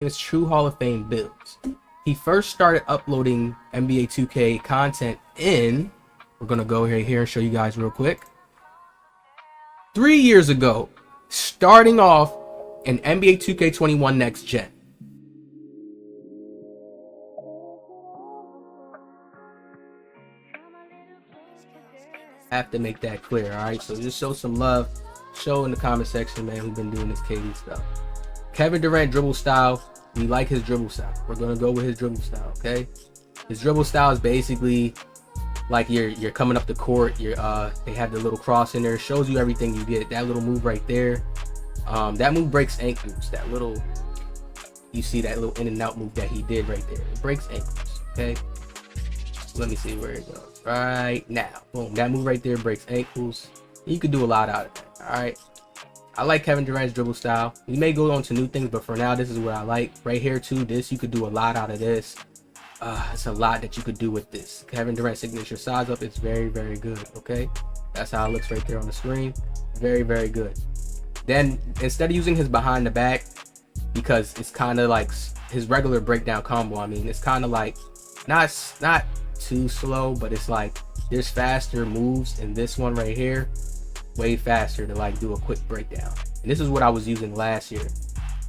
his true Hall of Fame builds. He first started uploading NBA 2K content in, we're going to go here and show you guys real quick, 3 years ago, starting off in NBA 2K21 Next Gen. Have to make that clear, all right? So just show some love. Show in the comment section, man, who's been doing this KD stuff. Kevin Durant dribble style. We like his dribble style. We're gonna go with his dribble style, okay? His dribble style is basically like you're coming up the court. They have the little cross in there. It shows you everything you get. That little move right there. That move breaks ankles. That little, you see that little in and out move that he did right there. It breaks ankles, okay? Let me see where it goes. Right now, boom. That move right there breaks ankles. You could do a lot out of that. All right. I like Kevin Durant's dribble style. We may go on to new things, but for now, this is what I like. Right here too, this, you could do a lot out of this. It's a lot that you could do with this. Kevin Durant's signature size up, it's very, very good, okay? That's how it looks right there on the screen. Very, very good. Then, instead of using his behind the back, because it's kind of like his regular breakdown combo, I mean, it's kind of like, not too slow, but it's like, there's faster moves in this one right here. Way faster to like do a quick breakdown, and this is what I was using last year.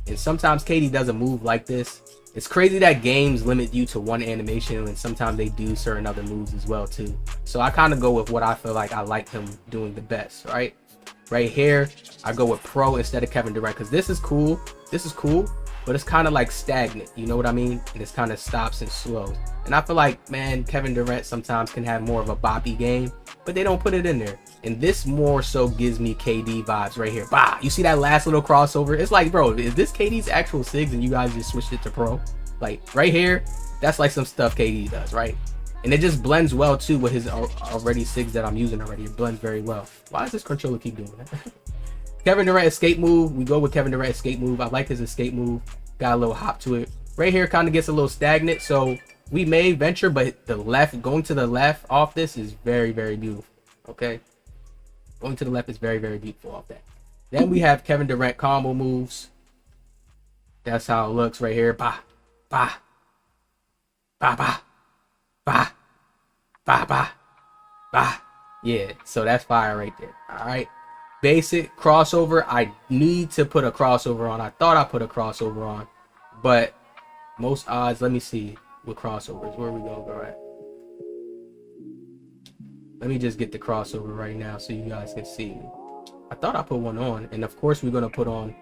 And sometimes KD does a move like this. It's crazy that games limit you to one animation, and sometimes they do certain other moves as well too. So I kind of go with what I feel like I like him doing the best. Right here I go with Pro instead of Kevin Durant, because this is cool, but it's kind of like stagnant, you know what I mean? And it's kind of stops and slows. And I feel like, man, Kevin Durant sometimes can have more of a boppy game, but they don't put it in there. And this more so gives me KD vibes right here. Bah! You see that last little crossover? It's like, bro, is this KD's actual SIGs and you guys just switched it to Pro? Like, right here, that's like some stuff KD does, right? And it just blends well, too, with his already SIGs that I'm using already. It blends very well. Why does this controller keep doing that? Kevin Durant escape move. We go with Kevin Durant escape move. I like his escape move. Got a little hop to it. Right here kind of gets a little stagnant, so we may venture, but the left, going to the left off this is very, very beautiful, okay? Going to the left is very, very beautiful off that. Then we have Kevin Durant combo moves. That's how it looks right here. Bah, bah, bah, bah, bah, bah, bah, bah. Yeah, so that's fire right there. All right. Basic crossover. I need to put a crossover on. I thought I put a crossover on, but most odds, let me see with crossovers. Where we gonna go at? Let me just get the crossover right now so you guys can see. I thought I put one on, and of course we're gonna put on.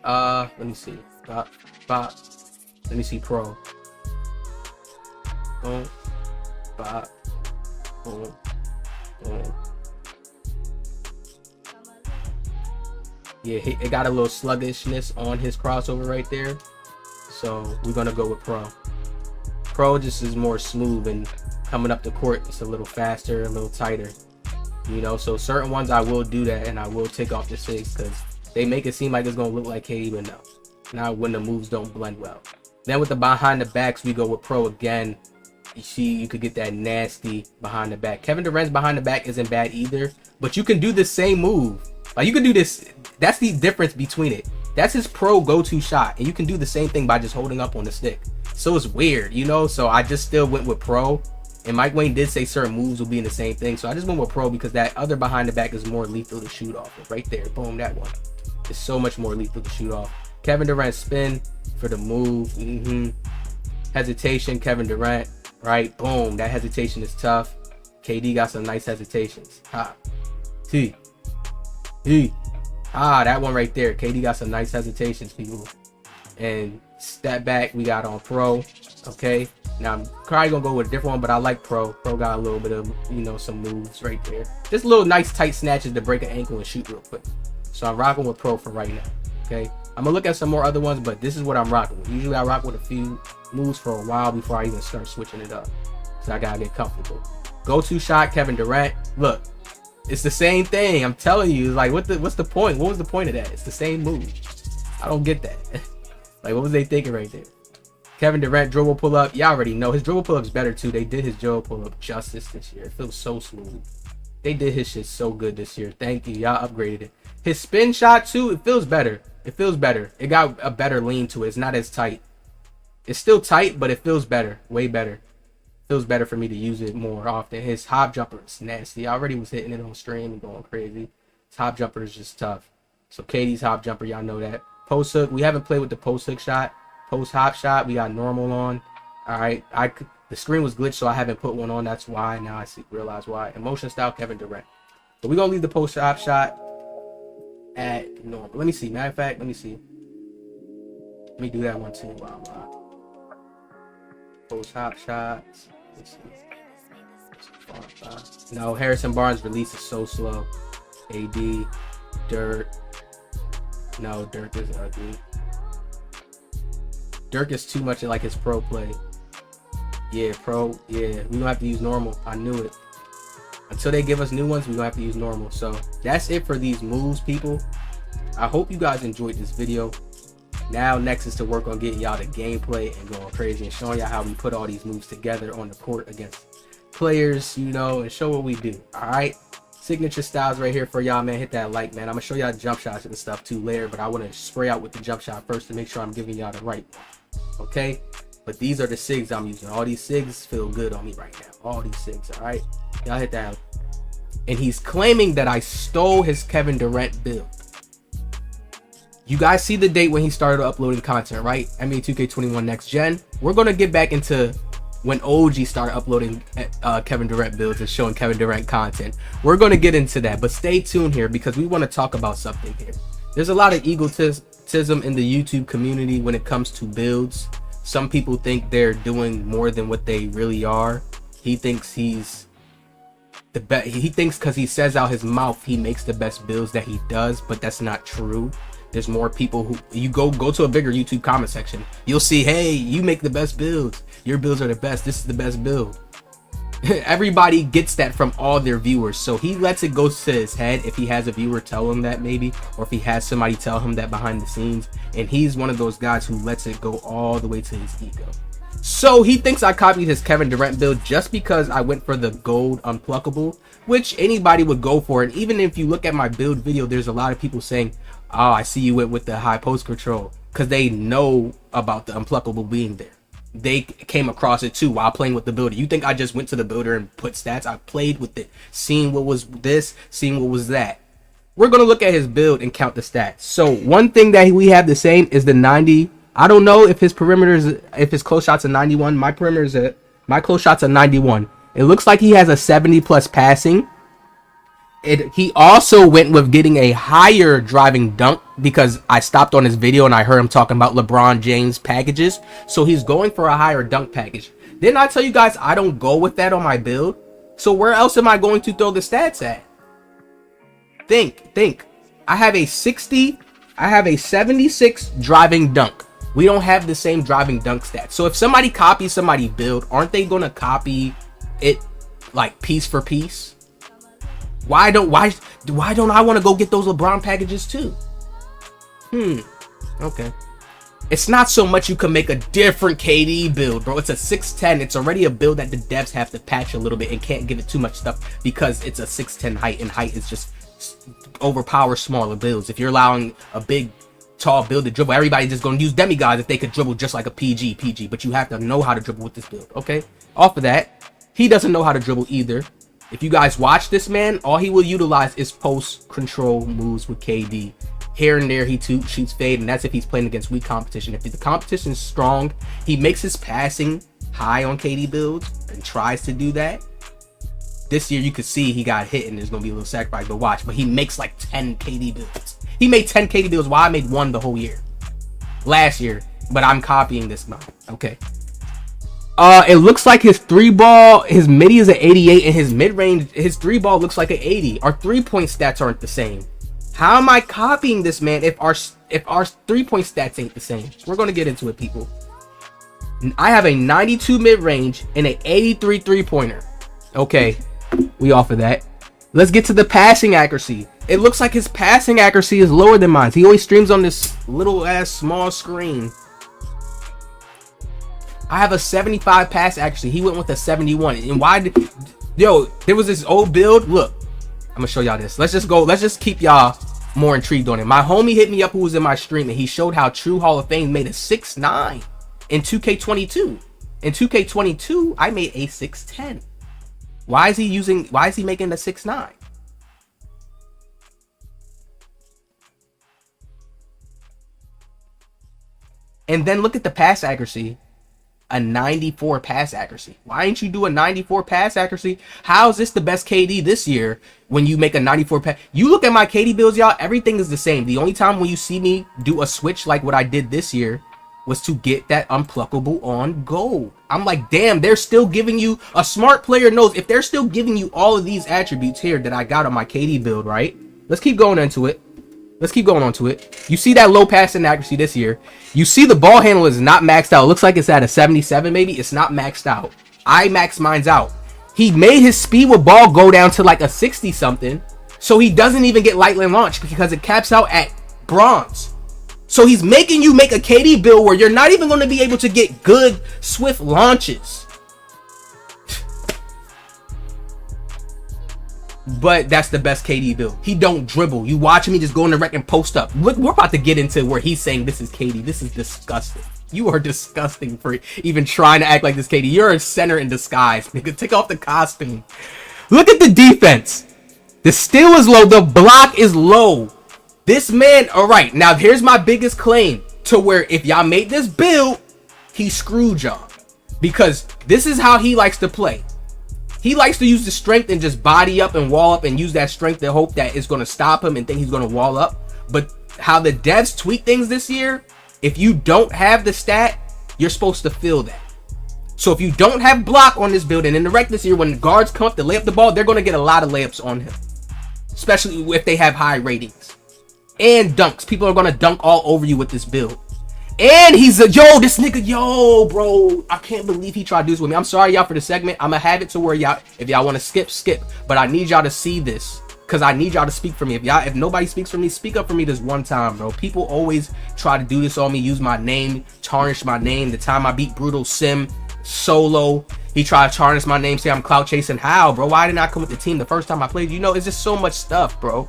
Let me see. Let me see Pro. Boom. Boom. Boom. Boom. Yeah, it got a little sluggishness on his crossover right there, so we're gonna go with Pro. Pro just is more smooth, and coming up the court it's a little faster, a little tighter, you know. So certain ones I will do that, and I will take off the SIGs because they make it seem like it's gonna look like KD, but no, not when the moves don't blend well. Then with the behind the backs, we go with Pro again. You see, you could get that nasty behind the back. Kevin Durant's behind the back isn't bad either, but you can do the same move. Like, you can do this. That's the difference between it. That's his Pro go-to shot, and you can do the same thing by just holding up on the stick. So it's weird, you know. So I just still went with Pro, and Mike Wayne did say certain moves will be in the same thing, so I just went with Pro because that other behind the back is more lethal to shoot off of. Right there, boom, that one is so much more lethal to shoot off. Kevin Durant spin for the move. Hesitation, Kevin Durant, right? Boom, that hesitation is tough. KD got some nice hesitations. That one right there. KD got some nice hesitations, people. And step back, we got on Pro. Okay, now I'm probably gonna go with a different one, but I like Pro. Pro got a little bit of, you know, some moves right there. Just little nice tight snatches to break an ankle and shoot real quick. So I'm rocking with Pro for right now. Okay, I'm gonna look at some more other ones, but this is what I'm rocking with. Usually I rock with a few moves for a while before I even start switching it up. So I gotta get comfortable. Go-to shot, Kevin Durant. Look, it's the same thing. I'm telling you, like, what's the point? What was the point of that? It's the same move. I don't get that. Like, what was they thinking right there? Kevin Durant dribble pull up. Y'all already know his dribble pull up's better too. They did his dribble pull up justice this year. It feels so smooth. They did his shit so good this year. Thank you. Y'all upgraded it. His spin shot too, it feels better. It feels better. It got a better lean to it. It's not as tight. It's still tight, but it feels better. Way better. Feels better for me to use it more often. His hop jumper is nasty. I already was hitting it on stream and going crazy. His hop jumper is just tough. So KD's hop jumper, y'all know that. Post hook, we haven't played with the post hook shot. Post hop shot, we got normal on. All right, the screen was glitched, so I haven't put one on. That's why. Now I realize why. Emotion style, Kevin Durant. But we're gonna leave the post hop shot at normal. Let me see. Matter of fact, let me see. Let me do that one too while I'm live. Post hop shots. Let's see. No, Harrison Barnes' release is so slow. AD, Dirk. No, Dirk is ugly. Dirk is too much like his pro play. Yeah, pro. Yeah, we don't have to use normal. I knew it. Until they give us new ones, we don't have to use normal. So that's it for these moves, people. I hope you guys enjoyed this video. Now next is to work on getting y'all the gameplay and going crazy and showing y'all how we put all these moves together on the court against players, you know, and show what we do. All right, signature styles right here for y'all, man. Hit that like, man. I'm gonna show y'all jump shots and stuff too later, but I want to spray out with the jump shot first to make sure I'm giving y'all the right one. Okay, but these are the SIGs I'm using. All these SIGs feel good on me right now. All these SIGs. All right, y'all hit that. And he's claiming that I stole his Kevin Durant build. You guys see the date when he started uploading content, right? NBA 2K21 Next Gen. We're going to get back into when OG started uploading Kevin Durant builds and showing Kevin Durant content. We're going to get into that, but stay tuned here because we want to talk about something here. There's a lot of egotism in the YouTube community when it comes to builds. Some people think they're doing more than what they really are. He thinks he's the best. He thinks because he says out his mouth he makes the best builds that he does, but that's not true. There's more people who you go to a bigger YouTube comment section. You'll see, hey, you make the best builds. Your builds are the best. This is the best build. Everybody gets that from all their viewers. So he lets it go to his head if he has a viewer tell him that maybe, or if he has somebody tell him that behind the scenes. And he's one of those guys who lets it go all the way to his ego. So he thinks I copied his Kevin Durant build just because I went for the gold unpluckable, which anybody would go for. And even if you look at my build video, there's a lot of people saying, oh, I see you went with the high post control, because they know about the unpluckable being there. They came across it too while playing with the builder. You think I just went to the builder and put stats? I played with it, seen what was this, seen what was that. We're going to look at his build and count the stats. So one thing that we have the same is the 90. I don't know if his perimeters, if his close shots are 91. My perimeters, my close shots are 91. It looks like he has a 70 plus passing. He also went with getting a higher driving dunk because I stopped on his video and I heard him talking about LeBron James packages. So he's going for a higher dunk package. Didn't I tell you guys I don't go with that on my build? So where else am I going to throw the stats at? Think. I have a 60, I have a 76 driving dunk. We don't have the same driving dunk stats. So if somebody copies somebody build, aren't they going to copy it like piece for piece? Why don't I want to go get those LeBron packages too? Okay. It's not so much you can make a different KD build, bro. It's a 6'10". It's already a build that the devs have to patch a little bit and can't give it too much stuff because it's a 6'10" height, and height is just overpower smaller builds. If you're allowing a big tall build to dribble, everybody's just going to use demigods if they could dribble just like a PG, but you have to know how to dribble with this build. Okay, off of that, he doesn't know how to dribble either. If you guys watch this man, all he will utilize is post control moves with KD. Here and there he shoots fade, and that's if he's playing against weak competition. If the competition is strong, he makes his passing high on KD builds and tries to do that. This year you could see he got hit and there's gonna be a little sacrifice, but watch. But he makes like 10 KD builds. He made 10 KD builds while I made one the whole year last year, but I'm copying this now. Okay. It looks like his three ball, his midi is an 88, and his mid range, his three ball looks like an 80. Our 3-point stats aren't the same. How am I copying this man if our 3-point stats ain't the same? We're gonna get into it, people. I have a 92 mid range and an 83 3-pointer. Okay, we off of that. Let's get to the passing accuracy. It looks like his passing accuracy is lower than mine. He always streams on this little ass small screen. I have a 75 pass accuracy. He went with a 71. And why there was this old build. Look, I'm gonna show y'all this. Let's just keep y'all more intrigued on it. My homie hit me up who was in my stream, and he showed how true Hall of Fame made a 6'9" in 2K22. In 2K22, I made a 6'10". Why is he making a 6'9"? And then look at the pass accuracy. A 94 pass accuracy. Why didn't you do a 94 pass accuracy? How is this the best KD this year when you make a 94 pass? You look at my KD builds, y'all, everything is the same. The only time when you see me do a switch like what I did this year was to get that unpluckable on gold. I'm like, damn, they're still giving you, a smart player knows if they're still giving you all of these attributes here that I got on my KD build, right? Let's keep going into it. Let's keep going on to it. You see that low passing accuracy this year. You see the ball handle is not maxed out. It looks like it's at a 77 maybe. It's not maxed out. I maxed mine's out. He made his speed with ball go down to like a 60 something. So he doesn't even get lightning launch because it caps out at bronze. So he's making you make a KD build where you're not even going to be able to get good swift launches. But that's the best KD build. He don't dribble. You watch me just go in the rec and post up. Look, we're about to get into where he's saying this is KD. This is disgusting. You are disgusting for even trying to act like this KD. You're a center in disguise, nigga. Take off the costume. Look at the defense. The steal is low. The block is low. This man, all right. Now, here's my biggest claim to where if y'all made this build, he screwed y'all. Because this is how he likes to play. He likes to use the strength and just body up and wall up and use that strength to hope that it's going to stop him and think he's going to wall up. But how the devs tweak things this year, if you don't have the stat, you're supposed to fill that. So if you don't have block on this build, and in the rec this year, when the guards come up to lay up the ball, they're going to get a lot of layups on him. Especially if they have high ratings. And dunks. People are going to dunk all over you with this build. And he's a, yo, this nigga, yo, bro, I can't believe he tried to do this with me. I'm sorry, y'all, for the segment. I'm gonna have it to where y'all, if y'all want to skip. But I need y'all to see this, because I need y'all to speak for me. If nobody speaks for me, speak up for me this one time, bro. People always try to do this on me, use my name, tarnish my name. The time I beat Brutal Sim solo, he tried to tarnish my name, say I'm clout chasing. How, bro? Why didn't I come with the team the first time I played? You know, it's just so much stuff, bro.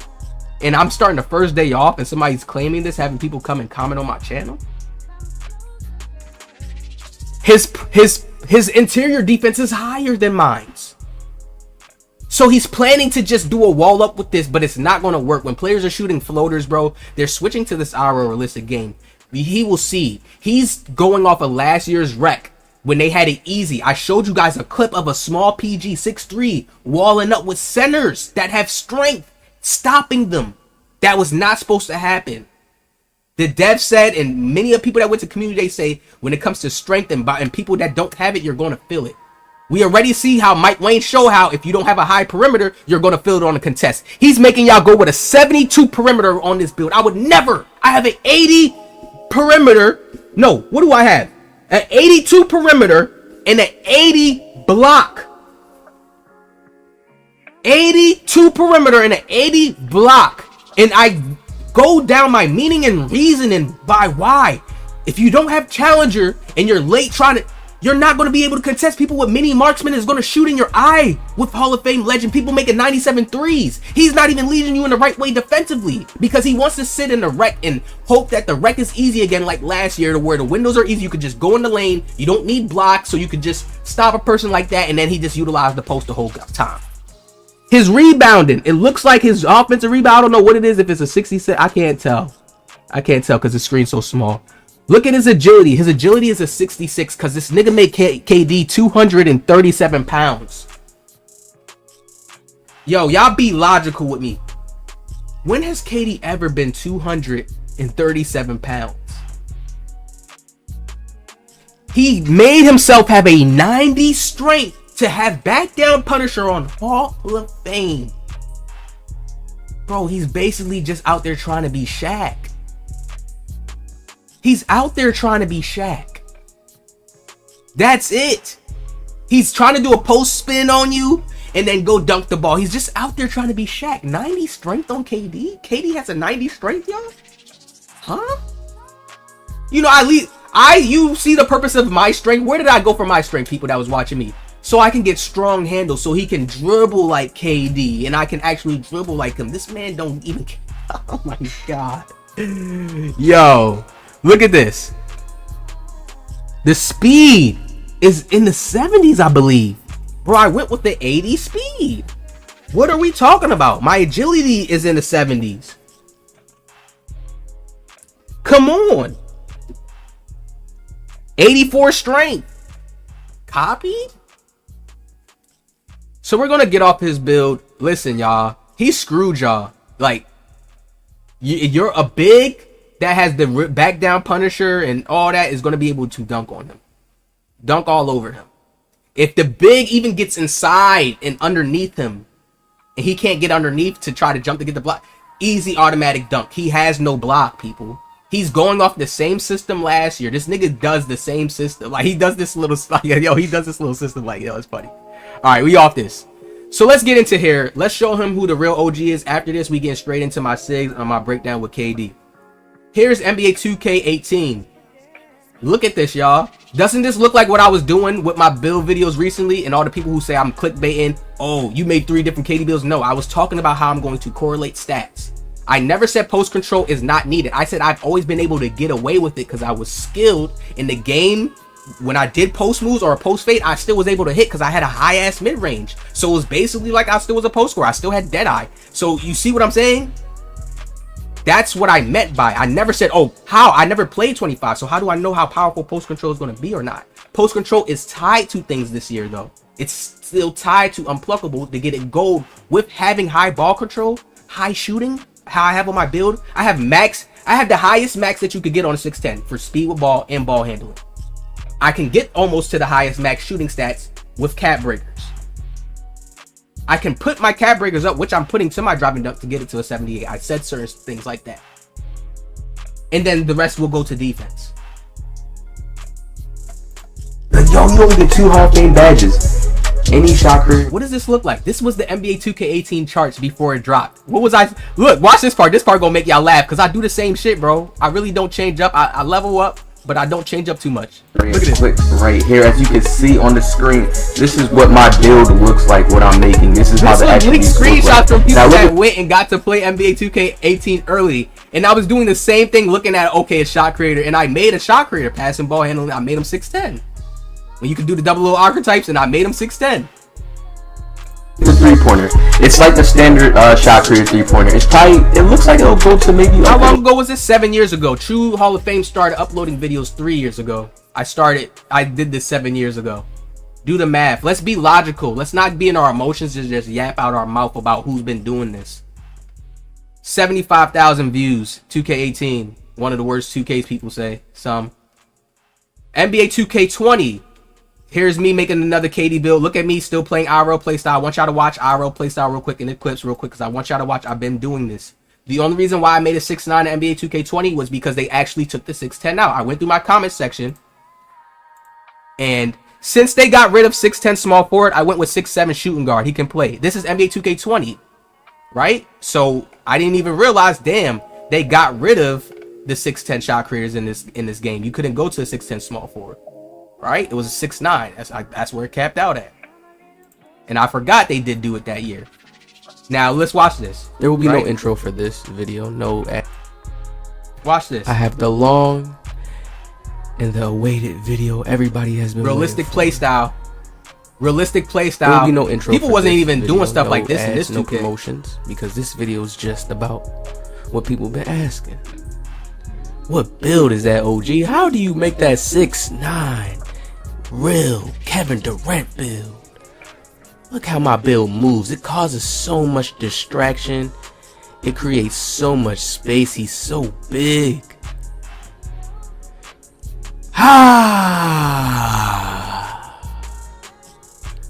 And I'm starting the first day off, and somebody's claiming this, having people come and comment on my channel. His interior defense is higher than mine's. So he's planning to just do a wall up with this, but it's not going to work. When players are shooting floaters, bro, they're switching to this hour realistic game. He will see. He's going off of last year's rec when they had it easy. I showed you guys a clip of a small PG 6'3" walling up with centers that have strength, stopping them. That was not supposed to happen. The dev said, and many of the people that went to community, they say, when it comes to strength and people that don't have it, you're going to feel it. We already see how Mike Wayne show how if you don't have a high perimeter, you're going to feel it on a contest. He's making y'all go with a 72 perimeter on this build. I would never. I have an 80 perimeter. No, what do I have? An 82 perimeter and an 80 block. 82 perimeter and an 80 block. And I go down my meaning and reasoning by why. If you don't have challenger and you're late trying to, you're not going to be able to contest. People with mini marksman is going to shoot in your eye with Hall of Fame legend. People making 97 threes. He's not even leading you in the right way defensively because he wants to sit in the rec and hope that the rec is easy again like last year, to where the windows are easy. You could just go in the lane. You don't need blocks, so you could just stop a person like that, and then he just utilized the post the whole time. His rebounding, it looks like his offensive rebound, I don't know what it is, if it's a 66, I can't tell because the screen's so small. Look at his agility. His agility is a 66 because this nigga made KD 237 pounds. Yo, y'all be logical with me. When has KD ever been 237 pounds? He made himself have a 90 strength to have back down Punisher on Hall of Fame. Bro, he's basically just out there trying to be Shaq. He's out there trying to be Shaq. That's it. He's trying to do a post spin on you and then go dunk the ball. He's just out there trying to be Shaq. 90 strength on KD? KD has a 90 strength, y'all? Huh? You know, you see the purpose of my strength. Where did I go for my strength, people that was watching me? So I can get strong handles, so he can dribble like KD, and I can actually dribble like him. This man don't even Oh my god. Yo, look at this. The speed is in the 70s, I believe. Bro, I went with the 80 speed. What are we talking about? My agility is in the 70s. Come on. 84 strength. Copy? So we're going to get off his build. Listen, y'all. He screwed y'all. Like, you're a big that has the back down Punisher and all that is going to be able to dunk on him. Dunk all over him. If the big even gets inside and underneath him, and he can't get underneath to try to jump to get the block, easy automatic dunk. He has no block, people. He's going off the same system last year. This nigga does the same system. Like, he does this little stuff. Yo, he does this little system like, yo, it's funny. All right, we off this. So let's get into here. Let's show him who the real OG is. After this, we get straight into my SIGs on my breakdown with KD. Here's NBA 2K18. Look at this, y'all. Doesn't this look like what I was doing with my build videos recently? And all the people who say I'm clickbaiting, oh, you made 3 different KD builds. No, I was talking about how I'm going to correlate stats. I never said post control is not needed. I said I've always been able to get away with it because I was skilled in the game. When I did post moves or a post fade, I still was able to hit because I had a high ass mid range. So it was basically like I still was a post scorer. I still had dead eye. So you see what I'm saying? That's what I meant by I never said, oh, how? I never played 25. So how do I know how powerful post control is going to be or not? Post control is tied to things this year, though. It's still tied to unpluckable to get it gold with having high ball control, high shooting. How I have on my build, I have the highest max that you could get on a 610 for speed with ball and ball handling. I can get almost to the highest max shooting stats with cap breakers. I can put my cap breakers up, which I'm putting to my driving dunk to get it to a 78. I said certain things like that. And then the rest will go to defense. Yo, you only get 2 Hall of Fame badges. Any shot creator. What does this look like? This was the NBA 2K18 charts before it dropped. What was I? Look, watch this part. This part gonna make y'all laugh because I do the same shit, bro. I really don't change up. I level up, but I don't change up too much. Look at this. Click right here. As you can see on the screen, this is what my build looks like, what I'm making. This is how the attributes look like. Screenshots from people that went and got to play NBA 2K18 early. And I was doing the same thing looking at, okay, a shot creator. And I made a shot creator, passing ball handling. I made him 6'10". When you can do the double little archetypes, and I made him 6'10". The 3-pointer. It's like the standard shot creator 3-pointer. It's probably, it looks like it'll go to maybe like how long ago was this? 7 years ago. True Hall of Fame started uploading videos 3 years ago. I did this 7 years ago. Do the math. Let's be logical. Let's not be in our emotions and just yap out our mouth about who's been doing this. 75,000 views. 2K18. One of the worst 2Ks people say. Some. NBA 2K20. Here's me making another KD build. Look at me still playing IRL playstyle. I want y'all to watch IRL playstyle real quick in the clips real quick because I want y'all to watch. I've been doing this. The only reason why I made a 6'9" in NBA 2K20 was because they actually took the 6'10" out. I went through my comment section. And since they got rid of 6'10" small forward, I went with 6'7" shooting guard. He can play. This is NBA 2K20. Right? So I didn't even realize, damn, they got rid of the 6'10" shot creators in this game. You couldn't go to a 6'10" small forward. Right? It was a 6'9". That's where it capped out at. And I forgot they did do it that year. Now, let's watch this. There will be no intro for this video. No. Watch this. I have the long and the awaited video everybody has been realistic playstyle. Realistic playstyle. There will be no intro. People wasn't even doing stuff like this in this 2K. No promotions, because this video is just about what people been asking. What build is that, OG? How do you make that 6'9" real Kevin Durant build? Look how my build moves. It causes so much distraction. It creates so much space. He's so big.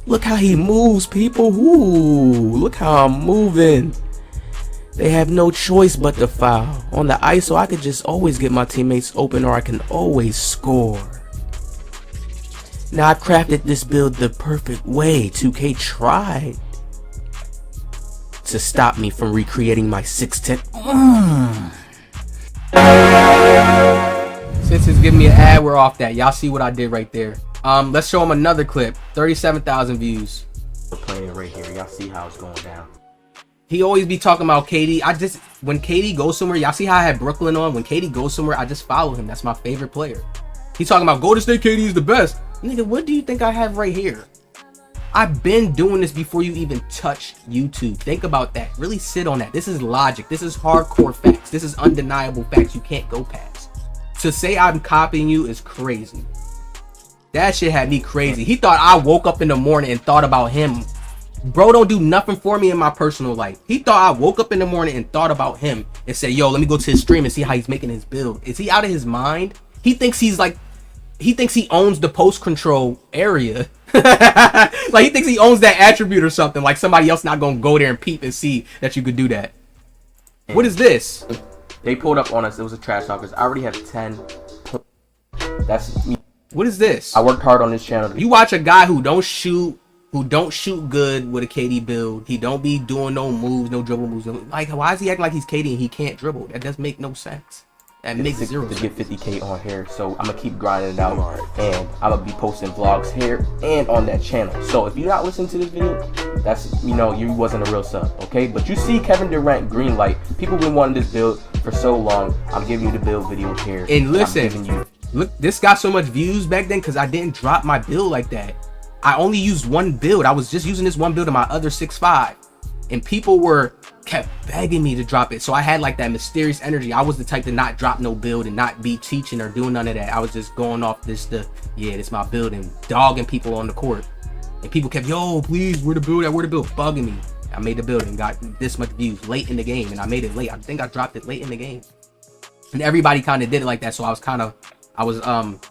Look how he moves, people. Ooh, look how I'm moving. They have no choice but to foul. On the ISO, I could just always get my teammates open, or I can always score. Now I crafted this build the perfect way. 2K tried to stop me from recreating my 6'10". Since it's giving me an ad, we're off that. Y'all see what I did right there. Let's show them another clip. 37,000 views. We're playing right here. Y'all see how it's going down. He always be talking about KD. When KD goes somewhere, y'all see how I had Brooklyn on? When KD goes somewhere, I just follow him. That's my favorite player. He's talking about Golden State KD is the best. Nigga, what do you think I have right here? I've been doing this before you even touch YouTube. Think about that. Really sit on that. This is logic. This is hardcore facts. This is undeniable facts you can't go past. To say I'm copying you is crazy. That shit had me crazy. He thought I woke up in the morning and thought about him. Bro don't do nothing for me in my personal life. He thought I woke up in the morning and thought about him and said, yo, let me go to his stream and see how he's making his build. Is he out of his mind? He thinks he's like, he thinks he owns the post control area. Like he thinks he owns that attribute or something. Like somebody else not gonna go there and peep and see that you could do that. What is this? They pulled up on us. It was a trash talkers. I already have 10. That's me. What is this? I worked hard on this channel. You watch a guy who don't shoot good with a KD build. He don't be doing no moves, no dribble moves. Like, why is he acting like he's KD and he can't dribble? That doesn't make no sense. That makes zero sense. To get 50K on here, so I'm gonna keep grinding it out, and I'm gonna be posting vlogs here and on that channel. So if you're not listening to this video, that's, you know, you wasn't a real sub, okay? But you see Kevin Durant green light. People been wanting this build for so long. I'm giving you the build video here. And listen, look, this got so much views back then because I didn't drop my build like that. I only used one build. I was just using this one build in my other 6'5", and people kept begging me to drop it. So I had like that mysterious energy. I was the type to not drop no build and not be teaching or doing none of that. I was just going off this my build and dogging people on the court. And people kept, yo, please, where the build at? Where the build? Bugging me. I made the build and got this much views late in the game, and I made it late. I think I dropped it late in the game. And everybody kind of did it like that. So I was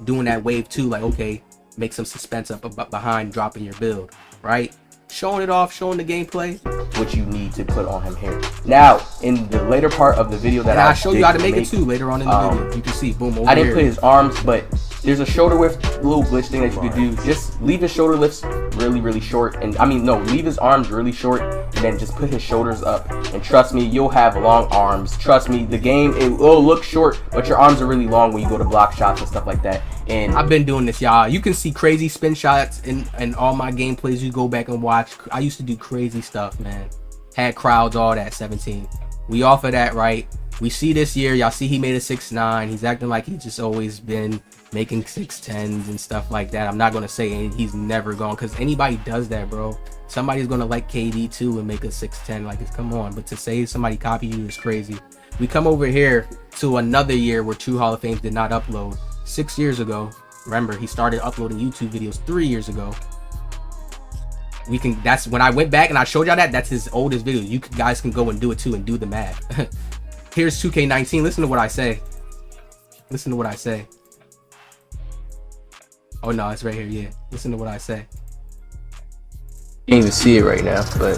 doing that wave too. Like, okay, make some suspense up behind dropping your build, right? Showing it off, showing the gameplay. What you need to put on him here. Now, in the later part of the video that I'll show you how to make it too later on in the video. You can see, boom, over I didn't here. put his arms, but there's a shoulder width little glitch thing that you could do. Just leave his shoulder lifts really, really short. And I mean, no, leave his arms really short and then just put his shoulders up. And trust me, you'll have long arms. Trust me, the game, it will look short, but your arms are really long when you go to block shots and stuff like that. And I've been doing this, y'all. You can see crazy spin shots in all my gameplays. You go back and watch. I used to do crazy stuff, man. Had crowds, all that. 17. We off of that, right? We see this year, y'all see he made a 6'9". He's acting like he's just always been making 6'10s and stuff like that. I'm not gonna say he's never gone, because anybody does that, bro. Somebody's gonna like KD too and make a 6'10. Like, it's, come on. But to say somebody copy you is crazy. We come over here to another year where True Hall of Fame did not upload. 6 years ago. Remember, he started uploading YouTube videos 3 years ago. That's when I went back and I showed y'all that's his oldest video. You guys can go and do it too and do the math. Here's 2K19. Listen to what I say. Listen to what I say. Oh no, it's right here. Yeah, listen to what I say. You can't even see it right now, but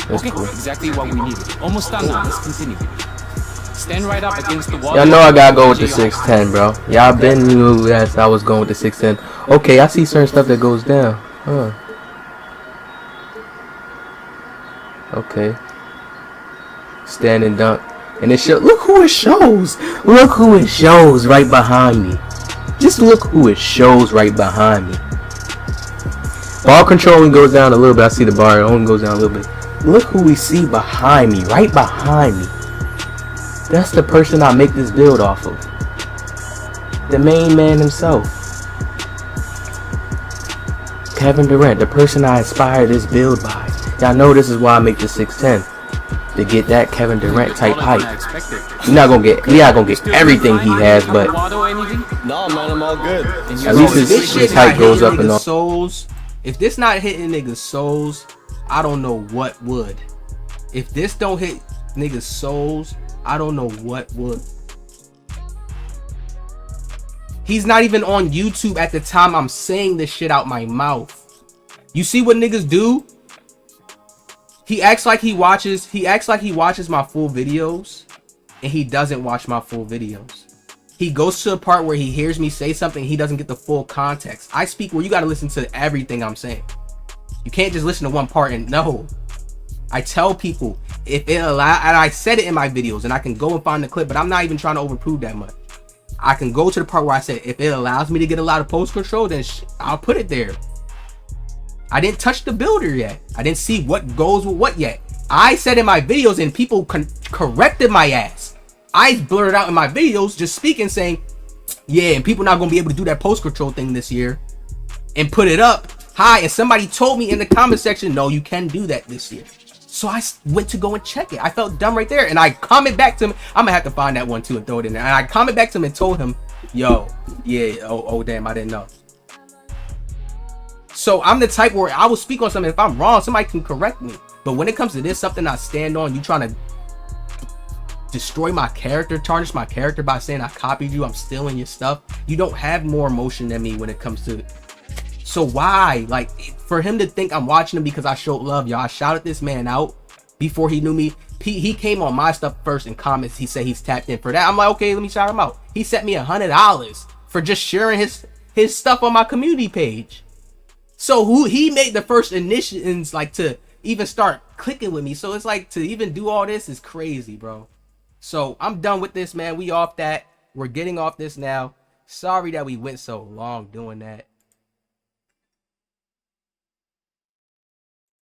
that's okay, cool. Exactly what we needed. Almost done now. Let's continue. Stand right up against the wall. Y'all know I gotta go with the 6'10", bro. Y'all been knew that I was going with the 6'10". Okay, I see certain stuff that goes down. Huh. Okay. Stand and dunk. And it shows. Look who it shows. Look who it shows right behind me. Just look who it shows right behind me. Ball control only goes down a little bit. I see the bar. It only goes down a little bit. Look who we see behind me. Right behind me. That's the person I make this build off of. The main man himself. Kevin Durant, the person I inspired this build by. Y'all know this is why I make the 6'10". To get that Kevin Durant type height. We're not gonna get everything he has, but no, man, I'm all good. at least his height goes up and all. Souls. If this not hitting niggas' souls, I don't know what would. If this don't hit niggas' souls, I don't know what would. He's not even on YouTube at the time I'm saying this shit out my mouth. You see what niggas do? He acts like he watches my full videos, and he doesn't watch my full videos. He goes to a part where he hears me say something, he doesn't get the full context. I speak where you got to listen to everything I'm saying. You can't just listen to one part and no. I tell people, if it allows, and I said it in my videos, and I can go and find the clip, but I'm not even trying to overprove that much. I can go to the part where I said, if it allows me to get a lot of post control, then I'll put it there. I didn't touch the builder yet. I didn't see what goes with what yet. I said in my videos and people corrected my ass. I blurted out in my videos just speaking saying, yeah, and people not gonna be able to do that post control thing this year and put it up high. And somebody told me in the comment section, no, you can do that this year. So I went to go and check it. I felt dumb right there. And I comment back to him. I'm gonna have to find that one too and throw it in there. And I comment back to him and told him, yo, yeah, oh damn, I didn't know. So I'm the type where I will speak on something. If I'm wrong, somebody can correct me. But when it comes to this, something I stand on, you trying to destroy my character, tarnish my character by saying I copied you, I'm stealing your stuff. You don't have more emotion than me when it comes to it. So why? Like, for him to think I'm watching him because I showed love, y'all. I shouted this man out before he knew me. He came on my stuff first in comments. He said he's tapped in for that. I'm like, okay, let me shout him out. He sent me $100 for just sharing his stuff on my community page. So he made the first initiations, like, to even start clicking with me. So it's like, to even do all this is crazy, bro. So I'm done with this, man. We off that. We're getting off this now. Sorry that we went so long doing that.